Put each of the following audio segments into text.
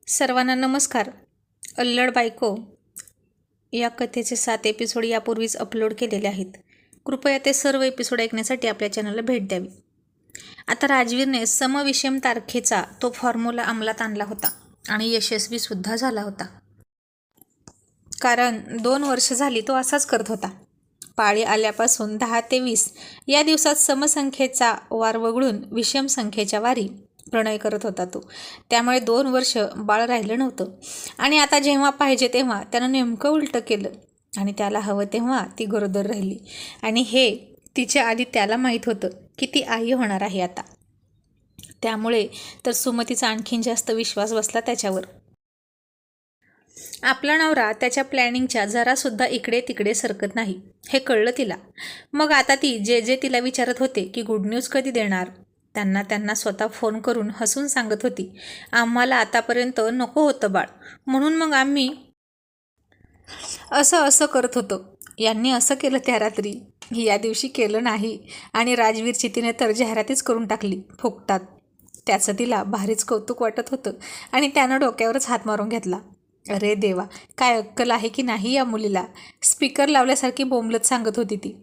सर्वांना नमस्कार. अल्लड बायको या कथेचे 7 एपिसोड यापूर्वीच अपलोड केलेले आहेत. कृपया ते सर्व एपिसोड ऐकण्यासाठी आपल्या चॅनलला भेट द्यावी. आता राजवीरने समविषम तारखेचा तो फॉर्म्युला अंमलात आणला होता आणि यशस्वीसुद्धा झाला होता. कारण 2 वर्ष झाली तो असाच करत होता. पाळी आल्यापासून 10 ते 20 या दिवसात समसंख्येचा वार वगळून विषम संख्येच्या वारी प्रणय करत होता तो. त्यामुळे 2 वर्ष बाळ राहिलं नव्हतं आणि आता जेव्हा पाहिजे तेव्हा त्यानं नेमकं उलटं केलं आणि त्याला हवं तेव्हा ती गरोदर राहिली. आणि हे तिच्या आधी त्याला माहीत होतं की ती आई होणार आहे आता. त्यामुळे तर सुमतीचा आणखीन जास्त विश्वास बसला त्याच्यावर. आपला नवरा त्याच्या प्लॅनिंगच्या जरासुद्धा इकडे तिकडे सरकत नाही हे कळलं तिला. मग आता ती जे तिला विचारत होते की गुड न्यूज कधी देणार, त्यांना स्वतः फोन करून हसून सांगत होती, आम्हाला आतापर्यंत नको होतं बाळ, म्हणून मग आम्ही असं करत होतो. यांनी असं केलं त्या रात्री, या दिवशी केलं नाही आणि राजवीरची तिने तर जाहिरातीच करून टाकली फुकटात. त्याचं तिला भारीच कौतुक वाटत होतं आणि त्यानं डोक्यावरच हात मारून घेतला. अरे देवा, काय अक्कल आहे की नाही या मुलीला, स्पीकर लावल्यासारखी बोंबलत सांगत होती ती.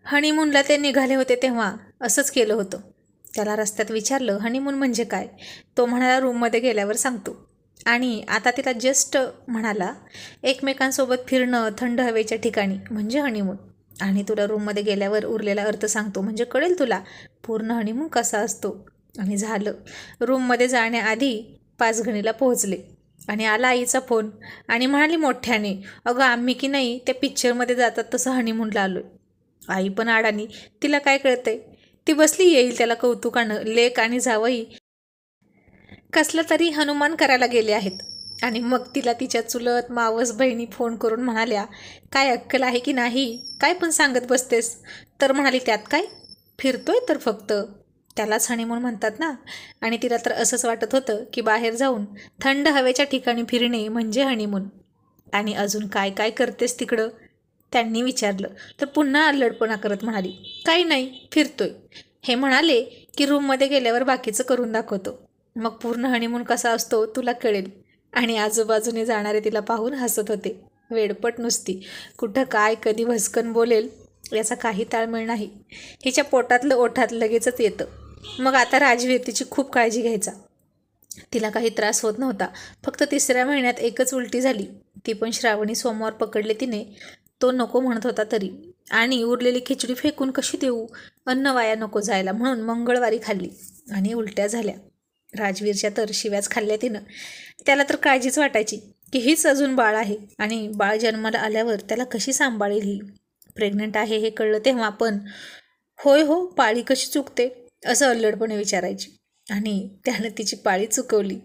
हनीमूनला ते निघाले होते तेव्हा असंच केलं होतं. त्याला रस्त्यात विचारलं हनीमून म्हणजे काय. तो म्हणाला रूममध्ये गेल्यावर सांगतो. आणि आता तिला जस्ट म्हणाला एकमेकांसोबत फिरणं थंड हवेच्या ठिकाणी म्हणजे हनीमून, आणि तुला रूममध्ये गेल्यावर उरलेला अर्थ सांगतो म्हणजे कळेल तुला पूर्ण हनीमून कसा असतो. आणि झालं. रूममध्ये जाण्याआधी 5 घणीला पोहोचले आणि आला आईचा फोन आणि म्हणाली मोठ्याने, अगं आम्ही की नाही त्या पिक्चरमध्ये जातात तसं हनीमूनला आलो. आई पण अडाणी, तिला काय कळतंय. ती बसली येईल त्याला कौतुकानं. लेक आणि जावई कसलं तरी हनुमान करायला गेले आहेत. आणि मग तिला तिच्या चुलत मावस बहिणी फोन करून म्हणाल्या, काय अक्कल आहे की नाही, काय पण सांगत बसतेस. तर म्हणाली त्यात काय, फिरतोय तर फक्त, त्यालाच हनीमून म्हणतात ना. आणि तिला तर असंच वाटत होतं की बाहेर जाऊन थंड हवेच्या ठिकाणी फिरणे म्हणजे हनीमून. आणि अजून काय काय करतेस तिकडं, त्यांनी विचारलं तर पुन्हा अल्लडपणा करत म्हणाली, काही नाही फिरतोय. हे म्हणाले की रूममध्ये गेल्यावर बाकीचं करून दाखवतो, मग पूर्ण हनीमून कसा असतो तुला कळेल. आणि आजूबाजूने जाणारे तिला पाहून हसत होते. वेडपट नुसती, कुठं काय कधी भस्कन बोलेल याचा काही ताळमेळ नाही. हिच्या पोटातलं ओठात लगेचच येतं. मग आता राजवीर तिची खूप काळजी घ्यायचा. तिला काही त्रास होत नव्हता. फक्त 3ऱ्या महिन्यात एकच उलटी झाली, ती पण श्रावणी सोमवार पकडले तिने. तो नको म्हणत होता तरी. आणि उरलेली खिचडी फेकून कशी देऊ, अन्न वाया नको जायला म्हणून मंगळवारी खाल्ली आणि उलट्या झाल्या. राजवीरच्या तर शिव्याच खाल्ल्या तिनं. त्याला तर काळजीच वाटायची की हीच अजून बाळ आहे आणि बाळ जन्माला आल्यावर त्याला कशी सांभाळेल ही. प्रेग्नंट आहे हे कळलं तेव्हा पण होय हो पाळी कशी चुकते असं अल्लडपणे विचारायची. आणि त्यानं तिची पाळी चुकवली.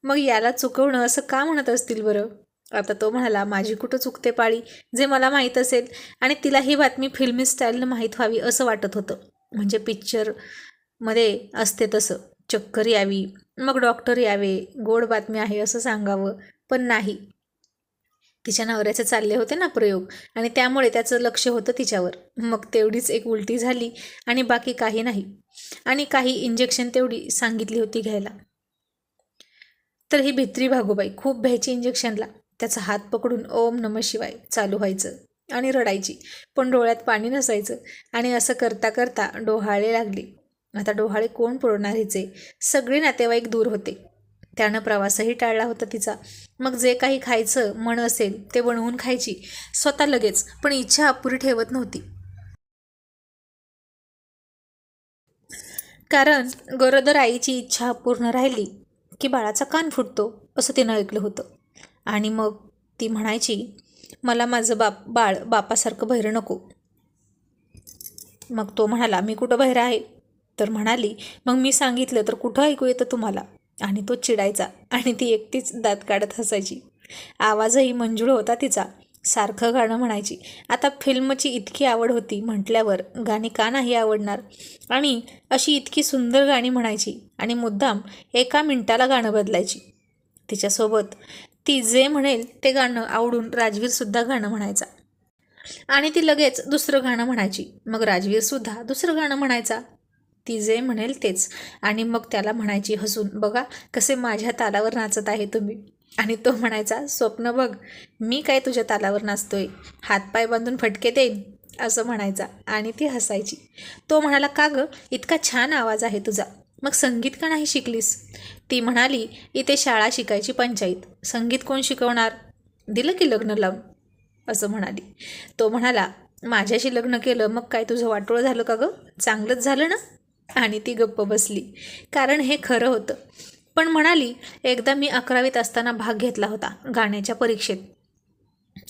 मग याला चुकवणं असं का म्हणत असतील बरं. आता तो म्हणाला, माझी कुठं चुकते पाळी, जे मला माहीत असेल. आणि तिला ही बातमी फिल्मी स्टाईलनं माहीत व्हावी असं वाटत होतं. म्हणजे पिक्चरमध्ये असते तसं, चक्कर यावी, मग डॉक्टर यावे, गोड बातमी आहे असं सांगावं. पण नाही, तिच्या नवऱ्याचे चालले होते ना प्रयोग आणि त्यामुळे त्याचं लक्ष होतं तिच्यावर. मग तेवढीच एक उलटी झाली आणि बाकी काही नाही. आणि काही इंजेक्शन तेवढी सांगितली होती घ्यायला. तर ही भित्री भागोबाई खूप भ्यायची इंजेक्शनला. त्याचा हात पकडून ओम नमः शिवाय चालू व्हायचं आणि रडायची, पण डोळ्यात पाणी नसायचं. आणि असं करता करता डोहाळे लागले. आता डोहाळे कोण पुरवणार हिचे. सगळे नातेवाईक दूर होते. त्यानं प्रवासही टाळला होता तिचा. मग जे काही खायचं मन असेल ते बनवून खायची स्वतः लगेच, पण इच्छा अपुरी ठेवत नव्हती. कारण गरोदर आईची इच्छा अपूर्ण राहिली की बाळाचा कान फुटतो असं तिनं ऐकलं होतं. आणि मग ती म्हणायची, मला माझं बाळ बापासारखं बहिरं नको. मग तो म्हणाला, मी कुठं बहिरा आहे. तर म्हणाली, मग मी सांगितलं तर कुठं ऐकू येतं तुम्हाला. आणि तो चिडायचा आणि ती एकटीच दात काढत हसायची. आवाजही मंजूळ होता तिचा. सारखं गाणं म्हणायची. आता फिल्मची इतकी आवड होती म्हटल्यावर गाणी का नाही आवडणार. आणि अशी इतकी सुंदर गाणी म्हणायची आणि मुद्दाम 1 मिनिटाला गाणं बदलायची. तिच्यासोबत ती जे म्हणेल ते गाणं आवडून राजवीरसुद्धा गाणं म्हणायचा. आणि ती लगेच दुसरं गाणं म्हणायची. मग राजवीरसुद्धा दुसरं गाणं म्हणायचा. ती जे म्हणेल तेच. आणि मग त्याला म्हणायची हसून, बघा कसे माझ्या तालावर नाचत आहे तुम्ही. आणि तो म्हणायचा, स्वप्न बघ, मी काय तुझ्या तालावर नाचतोय, हातपाय बांधून फटके देईन असं म्हणायचा. आणि ती हसायची. तो म्हणाला, का गं, इतका छान आवाज आहे तुझा, मग संगीत का नाही शिकलीस? ती म्हणाली, इथे शाळा शिकायची पंचायत, संगीत कोण शिकवणार, दिलं की लग्न लावून असं म्हणाली. तो म्हणाला, माझ्याशी लग्न केलं मग काय तुझं वाटोळं झालं का गं, चांगलंच झालं ना. आणि ती गप्प बसली, कारण हे खरं होतं. पण म्हणाली, एकदा मी 11वीत असताना भाग घेतला होता गाण्याच्या परीक्षेत.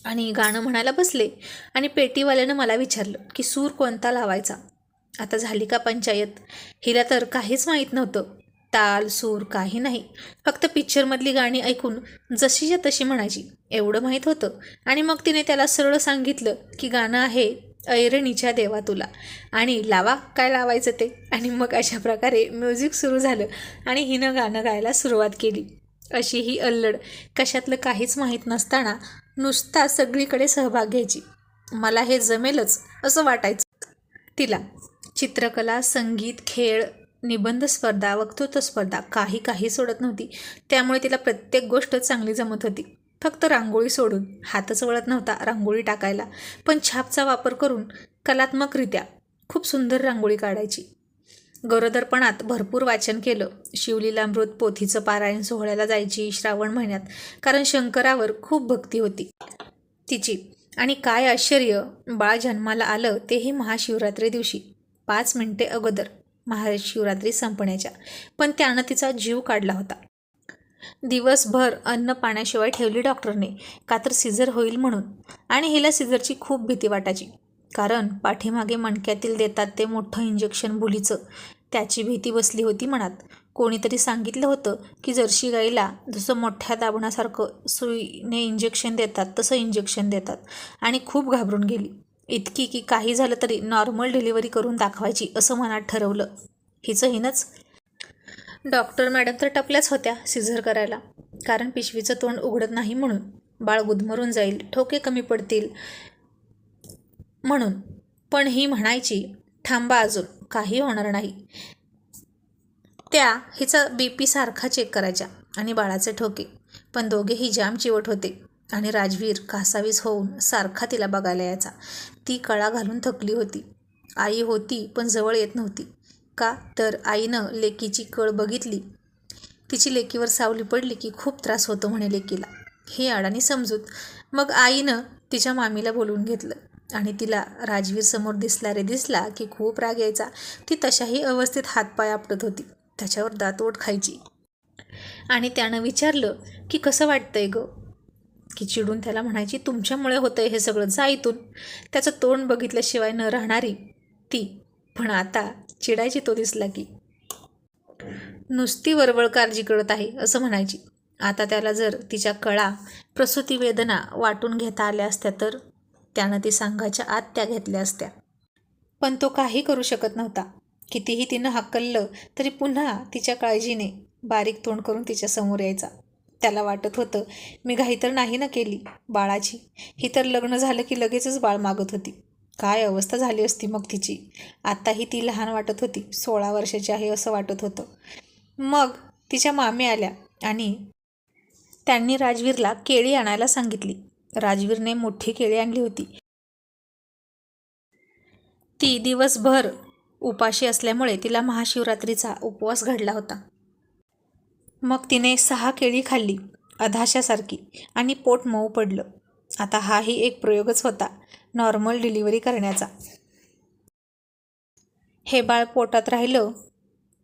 आणि गाणं म्हणायला बसले आणि पेटीवाल्यानं मला विचारलं की सूर कोणता लावायचा. आता झाली का पंचायत. हिला तर काहीच माहीत नव्हतं, ताल सूर काही नाही, फक्त पिक्चरमधली गाणी ऐकून जशीच्या तशी म्हणायची एवढं माहीत होतं. आणि मग तिने त्याला सरळ सांगितलं की गाणं आहे ऐरणीच्या देवा तुला, आणि लावा काय लावायचं ते. आणि मग अशा प्रकारे म्युझिक सुरू झालं आणि हिनं गाणं गायला सुरुवात केली. अशी ही अल्लड, कशातलं काहीच माहीत नसताना नुसता सगळीकडे सहभाग घ्यायची. मला हे जमेलच असं वाटायचं तिला. चित्रकला, संगीत, खेळ, निबंध स्पर्धा, वक्तृत्व स्पर्धा काही सोडत नव्हती. त्यामुळे तिला प्रत्येक गोष्ट चांगली जमत होती. फक्त रांगोळी सोडून. हातच वळत नव्हता रांगोळी टाकायला, पण छापचा वापर करून कलात्मकरित्या खूप सुंदर रांगोळी काढायची. गरोदरपणात भरपूर वाचन केलं. शिवलीलामृत पोथीचं पारायण सोहळ्याला जायची श्रावण महिन्यात, कारण शंकरावर खूप भक्ती होती तिची. आणि काय आश्चर्य, बाळ जन्माला आलं तेही महाशिवरात्री दिवशी, 5 मिनिटे अगोदर महाशिवरात्री संपण्याच्या. पण त्यानं तिचा जीव काढला होता. दिवसभर अन्न पाण्याशिवाय ठेवली डॉक्टरने, का तर सिझर होईल म्हणून. आणि हिला सिझरची खूप भीती वाटायची, कारण पाठीमागे मणक्यातील देतात ते मोठं इंजेक्शन भुलीचं, त्याची भीती बसली होती मनात. कोणीतरी सांगितलं होतं की जर्सी गाईला जसं मोठ्या दाबणासारखं सुईने इंजेक्शन देतात तसं इंजेक्शन देतात. आणि खूप घाबरून गेली, इतकी की काही झालं तरी नॉर्मल डिलिव्हरी करून दाखवायची असं मनात ठरवलं हिनंच. डॉक्टर मॅडम तर टपल्याच होत्या सिझर करायला, कारण पिशवीचं तोंड उघडत नाही म्हणून, बाळ गुदमरून जाईल, ठोके कमी पडतील म्हणून. पण ही म्हणायची, थांबा अजून काही होणार नाही. त्या हिचा BP सारखा चेक करायच्या आणि बाळाचे ठोके. पण दोघेही जाम चिवट होते. आणि राजवीर कासावीस होऊन सारखा तिला बघायला यायचा. ती कळा घालून थकली होती. आई होती पण जवळ येत नव्हती. का तर आईनं लेकीची कळ बघितली. तिची लेकीवर सावली पडली की खूप त्रास होतो म्हणे लेकीला. ही अडाणी समजूत. मग आईनं तिच्या मामीला बोलवून घेतलं आणि तिला राजवीर समोर दिसला की खूप राग यायचा. ती तशाही अवस्थेत हातपाय आपटत होती, त्याच्यावर दातओठ खायची. आणि त्यानं विचारलं की कसं वाटतंय गं, की चिडून त्याला म्हणायची, तुमच्यामुळे होतंय हे सगळं, जा इथून. त्याचं तोंड बघितल्याशिवाय न राहणारी ती. पण आता चिडायची तो दिसला की नुसती वरवळ काळजी करत आहे असं म्हणायची. आता त्याला जर तिच्या कळा, प्रसूती वेदना वाटून घेता आल्या असत्या तर त्यानं ती सांगायच्या आत त्या घेतल्या असत्या. पण तो काही करू शकत नव्हता. कितीही तिनं हाकललं तरी पुन्हा तिच्या काळजीने बारीक तोंड करून तिच्या समोर यायचा. त्याला वाटत होतं, मी घाई तर नाही ना केली बाळाची. ही तर लग्न झालं की लगेचच बाळ मागत होती. काय अवस्था झाली असती मग तिची. आताही ती लहान वाटत होती, 16 वर्षाची आहे असं वाटत होतं. मग तिच्या मामी आल्या आणि त्यांनी राजवीरला केळी आणायला सांगितली. राजवीरने मोठी केळी आणली होती. ती दिवसभर उपाशी असल्यामुळे तिला महाशिवरात्रीचा उपवास घडला होता. मग तिने 6 केळी खाल्ली अधाशासारखी आणि पोट मऊ पडलं. आता हाही एक प्रयोगच होता नॉर्मल डिलिव्हरी करण्याचा. हे बाळ पोटात राहिलं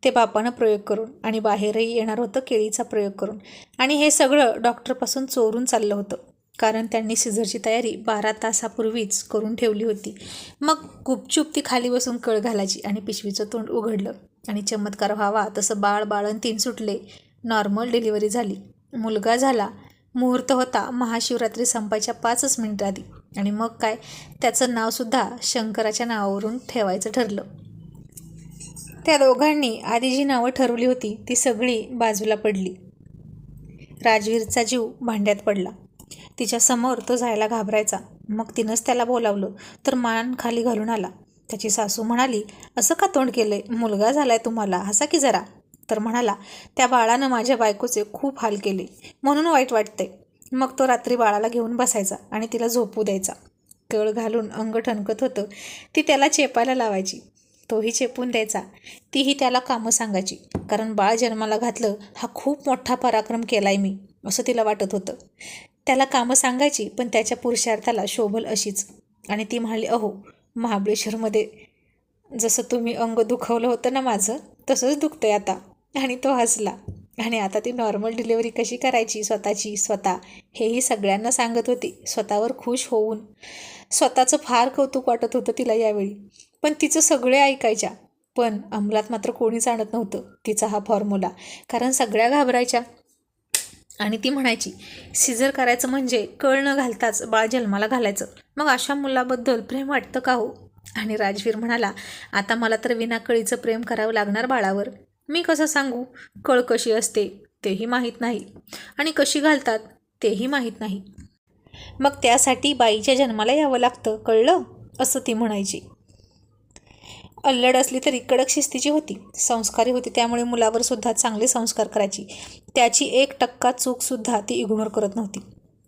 ते बापानं प्रयोग करून, आणि बाहेरही येणार होतं केळीचा प्रयोग करून. आणि हे सगळं डॉक्टरपासून चोरून चाललं होतं, कारण त्यांनी सिझरची तयारी 12 तासापूर्वीच करून ठेवली होती. मग गुपचूप ती खाली बसून कळ घालायची आणि पिशवीचं तोंड उघडलं आणि चमत्कार व्हावा तसं बाळन 3 सुटले. नॉर्मल डिलिव्हरी झाली. मुलगा झाला. मुहूर्त होता महाशिवरात्री संपायच्या 5च मिनिटं आधी. आणि मग काय, त्याचं नावसुद्धा शंकराच्या नावावरून ठेवायचं ठरलं. त्या दोघांनी आधी जी नावं ठरवली होती ती सगळी बाजूला पडली. राजवीरचा जीव भांड्यात पडला. तिच्यासमोर तो जायला घाबरायचा. मग तिनंच त्याला बोलावलं तर मान खाली घालून आला. त्याची सासू म्हणाली, असं का तोंड केलंय, मुलगा झालाय तुम्हाला, हसा की जरा. तर म्हणाला, त्या बाळानं माझ्या बायकोचे खूप हाल केले म्हणून वाईट वाटतंय. मग तो रात्री बाळाला घेऊन बसायचा आणि तिला झोपू द्यायचा. कळ घालून अंग ठणकत होतं, ती त्याला चेपायला लावायची, तोही चेपून द्यायचा. तीही त्याला कामं सांगायची, कारण बाळ जन्माला घातलं हा खूप मोठा पराक्रम केलाय मी, असं तिला वाटत होतं. त्याला कामं सांगायची, पण त्याच्या पुरुषार्थाला शोभल अशीच. आणि ती म्हणाली, अहो महाबळेश्वरमध्ये जसं तुम्ही अंग दुखवलं होतं ना माझं, तसंच दुखतंय आता. आणि तो हसला. आणि आता ती नॉर्मल डिलिव्हरी कशी करायची स्वतःची स्वतः, हेही सगळ्यांना सांगत होती, स्वतःवर खुश होऊन. स्वतःचं फार कौतुक वाटत होतं तिला यावेळी. पण तिचं सगळे ऐकायच्या, पण अंमलात मात्र कोणीच आणत नव्हतं तिचा हा फॉर्म्युला, कारण सगळ्या घाबरायच्या. आणि ती म्हणायची, सिझर करायचं म्हणजे कळ न घालताच बाळ जन्माला घालायचं, मग अशा मुलाबद्दल प्रेम वाटतं का हो. आणि राजवीर म्हणाला, आता मला तर विनाकळीचं प्रेम करावं लागणार बाळावर. मी कसं सांगू, कळ कशी असते तेही माहीत नाही, आणि कशी घालतात तेही माहीत नाही. मग त्यासाठी बाईच्या जन्माला यावं लागतं, कळलं, असं ती म्हणायची. अल्लड असली तरी कडक शिस्तीची होती, संस्कारी होती, त्यामुळे मुलावर सुद्धा चांगले संस्कार करायची. त्याची 1% चूकसुद्धा ती इग्नोर करत नव्हती.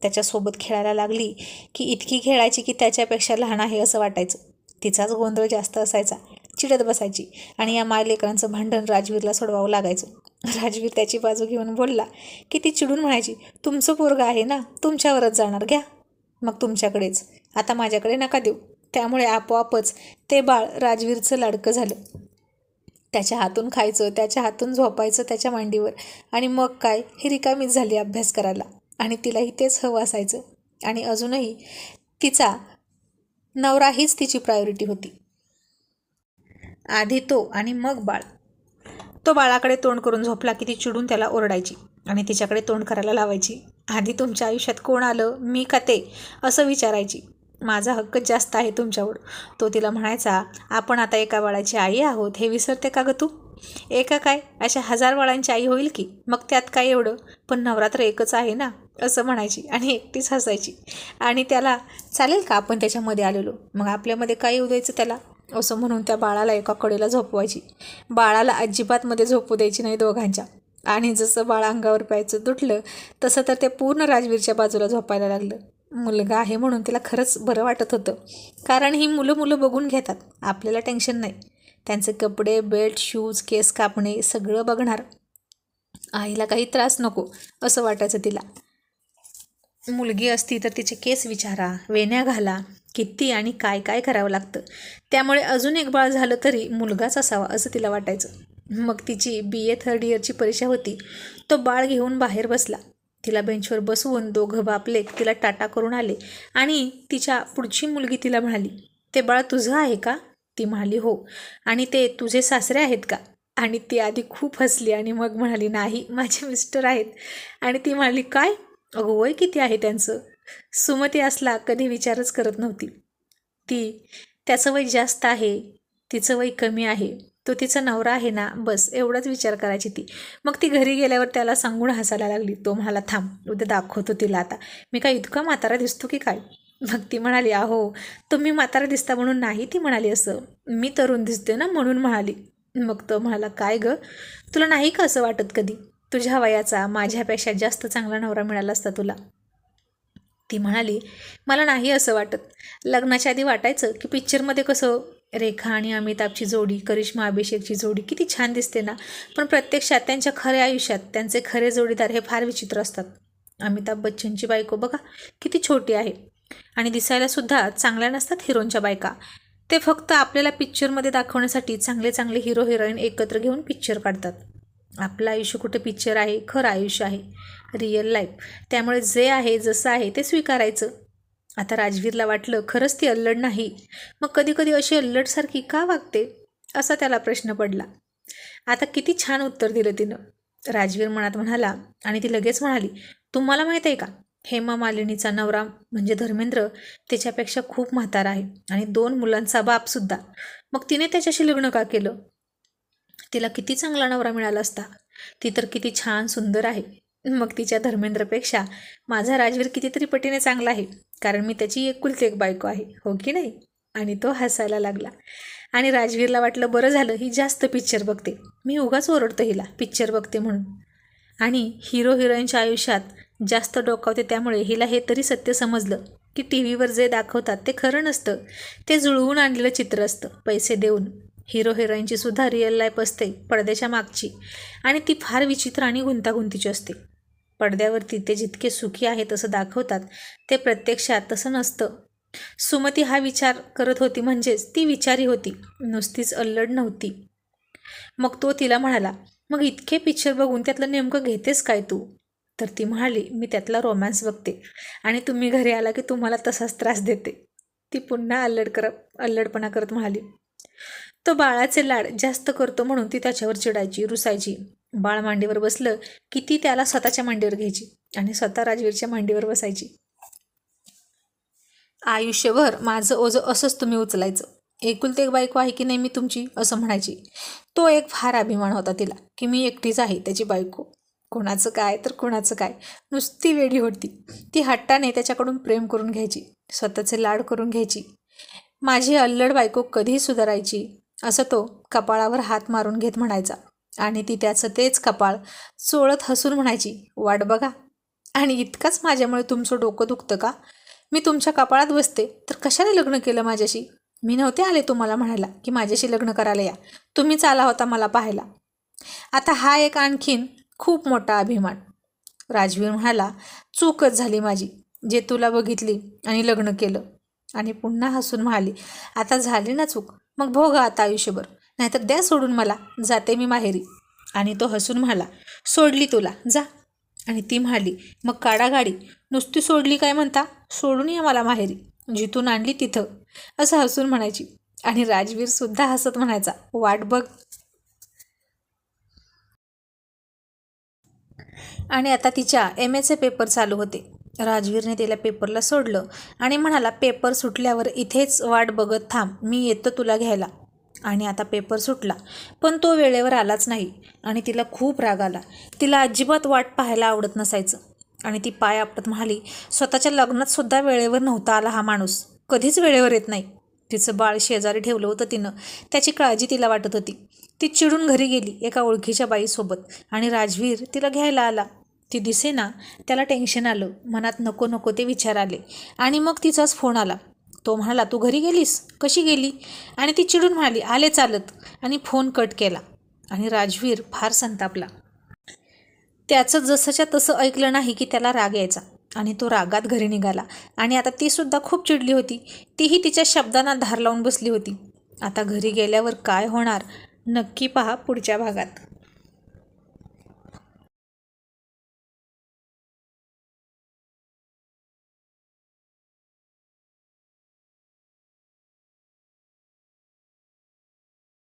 त्याच्यासोबत खेळायला लागली की इतकी खेळायची की त्याच्यापेक्षा लहान आहे असं वाटायचं. तिचाच गोंधळ जास्त असायचा, चिडत बसायची, आणि या मायलेकरांचं भांडण राजवीरला सोडवावं लागायचं. राजवीर त्याची बाजू घेऊन बोलला की ती चिडून म्हणायची, तुमचं पोरगं आहे ना, तुमच्यावरच जाणार, घ्या मग तुमच्याकडेच, आता माझ्याकडे नका देऊ. त्यामुळे आपोआपच ते बाळ राजवीरचं लाडकं झालं. त्याच्या हातून खायचं, त्याच्या हातून झोपायचं त्याच्या मांडीवर. आणि मग काय, ही रिकामीच झाली अभ्यास करायला, आणि तिलाही तेच हवं असायचं. आणि अजूनही तिचा नवरा हीच तिची प्रायोरिटी होती. आधी तो आणि मग बाळ. तो बाळाकडे तोंड करून झोपला की ती चिडून त्याला ओरडायची आणि तिच्याकडे तोंड करायला लावायची. आधी तुमच्या आयुष्यात कोण आलं, मी का ते, असं विचारायची. माझा हक्कच जास्त आहे तुमच्यावर. तो तिला म्हणायचा, आपण आता एका बाळाची आई आहोत, हे विसरते का गं तू. एका काय, अशा 1000 बाळांची आई होईल की, मग त्यात काय एवढं, पण नवरात्र एकच आहे ना, असं म्हणायची आणि एकटीच हसायची. आणि त्याला चालेल का आपण त्याच्यामध्ये आलेलो, मग आपल्यामध्ये काय येऊ द्यायचं त्याला, असं म्हणून त्या बाळाला एका कडेला झोपवायची. बाळाला अजिबात मध्ये झोपू द्यायची नाही दोघांच्या. आणि जसं बाळ अंगावर प्यायचं तुटलं तसं तर ते पूर्ण राजवीरच्या बाजूला झोपायला लागलं. मुलगा आहे म्हणून तिला खरंच बरं वाटत होतं, कारण ही मुलं बघून घेतात, आपल्याला टेन्शन नाही. त्यांचे कपडे, बेल्ट, शूज, केस कापणे सगळं बघणार, आईला काही त्रास नको असं वाटायचं तिला. मुलगी असती तर तिचे केस विचारा, वेण्या घाला, किती आणि काय काय करावं लागतं. त्यामुळे अजून एक बाळ झालं तरी मुलगाच असावा असं तिला वाटायचं. मग तिची BA 3rd इयरची परीक्षा होती. तो बाळ घेऊन बाहेर बसला. तिला बेंचवर बसवून दोघं बापलेक तिला टाटा करून आले आणि तिच्या पुढची मुलगी तिला म्हणाली, ते बाळ तुझं आहे का. ती म्हणाली, हो. आणि ते तुझे सासरे आहेत का. आणि ती आधी खूप हसली आणि मग म्हणाली, नाही, माझे मिस्टर आहेत. आणि ती म्हणाली, काय, अगं वय किती आहे त्यांचं. सुमती असला कधी विचारच करत नव्हती ती. त्याचं वय जास्त आहे, तिचं वय कमी आहे, तो तिचा नवरा आहे ना, बस एवढाच विचार करायची ती. मग ती घरी गेल्यावर त्याला सांगून हसायला लागली. तो म्हणाला, थांब, उद्या दाखवतो तिला आता मी काय इतका म्हातारा दिसतो की काय. मग ती म्हणाली, अहो तुम्ही म्हातारा दिसता म्हणून नाही ती म्हणाली, असं मी तरुण दिसते ना म्हणून म्हणाली. मग तो म्हणाला, काय गं, तुला नाही का असं वाटत कधी, तुझ्या वयाचा माझ्यापेक्षा जास्त चांगला नवरा मिळाला असता तुला. ती म्हणाली, मला नाही असं वाटत. लग्नाच्या आधी वाटायचं की पिक्चरमध्ये कसं रेखा आणि अमिताभची जोडी, करिश्मा अभिषेकची जोडी किती छान दिसते ना, पण प्रत्यक्षात त्यांच्या खऱ्या आयुष्यात त्यांचे खरे जोडीदार हे फार विचित्र असतात. अमिताभ बच्चनची बायको बघा किती छोटी आहे, आणि दिसायलासुद्धा चांगल्या नसतात हिरोंच्या बायका. ते फक्त आपल्याला पिक्चरमध्ये दाखवण्यासाठी चांगले चांगले हिरो हिरोईन एकत्र घेऊन पिक्चर काढतात. आपलं आयुष्य कुठे पिक्चर आहे, खरं आयुष्य आहे, रिअल लाईफ. त्यामुळे जे आहे जसं आहे ते स्वीकारायचं. आता राजवीरला वाटलं खरंच ती अल्लड नाही, मग कधी कधी अशी अल्लडसारखी का वागते असा त्याला प्रश्न पडला. आता किती छान उत्तर दिलं तिनं. राजवीर मनात म्हणाला, आणि ती लगेच म्हणाली, तुम्हाला माहीत आहे का, हेमा मालिनीचा नवरा म्हणजे धर्मेंद्र त्याच्यापेक्षा खूप म्हातारा आहे आणि 2 मुलांचा बापसुद्धा. मग तिने त्याच्याशी लग्न का केलं. तिला किती चांगला नवरा मिळाला असता. ती तर किती छान सुंदर आहे. मग तिच्या धर्मेंद्रपेक्षा माझा राजवीर कितीतरी पटीने चांगला आहे, कारण मी त्याची एकुलती एक बायको आहे, हो की नाही. आणि तो हसायला लागला. आणि राजवीरला वाटलं बरं झालं ही जास्त पिक्चर बघते, मी उगाच ओरडतो हिला पिक्चर बघते म्हणून. आणि हिरो हिरोईनच्या आयुष्यात जास्त डोकावते त्यामुळे हिला हे तरी सत्य समजलं की टी व्हीवर जे दाखवतात ते खरं नसतं, ते जुळवून आणलेलं चित्र असतं पैसे देऊन. हिरो हिरोईनची सुद्धा रिअल लाईफ असते पडद्याच्या मागची, आणि ती फार विचित्र आणि गुंतागुंतीची असते. पडद्यावरती ते जितके सुखी आहे तसं दाखवतात, ते प्रत्यक्षात तसं नसतं. सुमती हा विचार करत होती, म्हणजेच ती विचारी होती, नुसतीच अल्लड नव्हती. मग तो तिला म्हणाला, मग इतके पिक्चर बघून त्यातलं नेमकं घेतेस काय तू? तर ती म्हणाली, मी त्यातला रोमॅन्स बघते आणि तुम्ही घरी आला की तुम्हाला तसाच त्रास देते. ती पुन्हा अल्लडपणा करत म्हणाली. तो बाळाचे लाड जास्त करतो म्हणून ती त्याच्यावर चिडायची, रुसायची. बाळ मांडीवर बसलं की ती त्याला स्वतःच्या मांडीवर घ्यायची आणि स्वतः राजवीरच्या मांडीवर बसायची. आयुष्यभर माझं ओझं असंच तुम्ही उचलायचं, एकुलते एक बायको आहे की नाही मी तुमची, असं म्हणायची. तो एक फार अभिमान होता तिला की मी एकटीच आहे त्याची बायको. कोणाचं काय तर कोणाचं काय, नुसती वेडी होती. ती हट्टाने त्याच्याकडून प्रेम करून घ्यायची, स्वतःचे लाड करून घ्यायची. माझी अल्लड बायको कधी सुधारायची, असं तो कपाळावर हात मारून घेत म्हणायचा. आणि ती त्याचं तेच कपाळ चोळत हसून म्हणायची, वाट बघा. आणि इतकाच माझ्यामुळे तुमचं डोकं दुखतं का? मी तुमच्या कपाळात बसते तर कशाने लग्न केलं माझ्याशी? मी नव्हते आले तुम्हाला म्हणायला की माझ्याशी लग्न करायला या, तुम्हीच आला होता मला पाहायला. आता हा एक आणखीन खूप मोठा अभिमान. राजवीर म्हणाला, चूकच झाली माझी, जे तुला बघितली आणि लग्न केलं. आणि पुन्हा हसून म्हणाली, आता झाली ना चूक, मग भोगा आता आयुष्यभर, नाहीतर द्या सोडून मला, जाते मी माहेरी. आणि तो हसून म्हणाला, सोडली तुला, जा. आणि ती म्हणाली, मग काढा गाडी. नुसती सोडली काय म्हणता, सोडून या मला माहेरी, जिथून आणली तिथं, असं हसून म्हणायची. आणि राजवीर सुद्धा हसत म्हणायचा, वाट बघ. आणि आता तिच्या MAचे पेपर चालू होते. राजवीरने तिला पेपरला सोडलं आणि म्हणाला, पेपर सुटल्यावर इथेच वाट बघत थांब, मी येतो तुला घ्यायला. आणि आता पेपर सुटला, पण तो वेळेवर आलाच नाही. आणि तिला खूप राग आला. तिला अजिबात वाट पाहायला आवडत नसायचं. आणि ती पाय आपटत म्हणाली, स्वतःच्या लग्नात सुद्धा वेळेवर नव्हता आला हा माणूस, कधीच वेळेवर येत नाही. तिचं बाळ शेजारी ठेवलं होतं तिनं, त्याची काळजी तिला वाटत होती. ती चिडून घरी गेली एका ओळखीच्या बाईसोबत, आणि राजवीर तिला घ्यायला आला. ती दिसेना, त्याला टेन्शन आलं, मनात नको नको ते विचार आले. आणि मग तिचाच फोन आला. तो म्हणाला, तू घरी गेलीस, कशी गेली? आणि ती चिडून म्हणाली, आले चालत, आणि फोन कट केला. आणि राजवीर फार संतापला. त्याचं जसंच्या तसं ऐकलं नाही की त्याला राग यायचा, आणि तो रागात घरी निघाला. आणि आता ती सुद्धा खूप चिडली होती. तीही तिच्या शब्दांना धार लावून बसली होती. आता घरी गेल्यावर काय होणार, नक्की पहा पुढच्या भागात.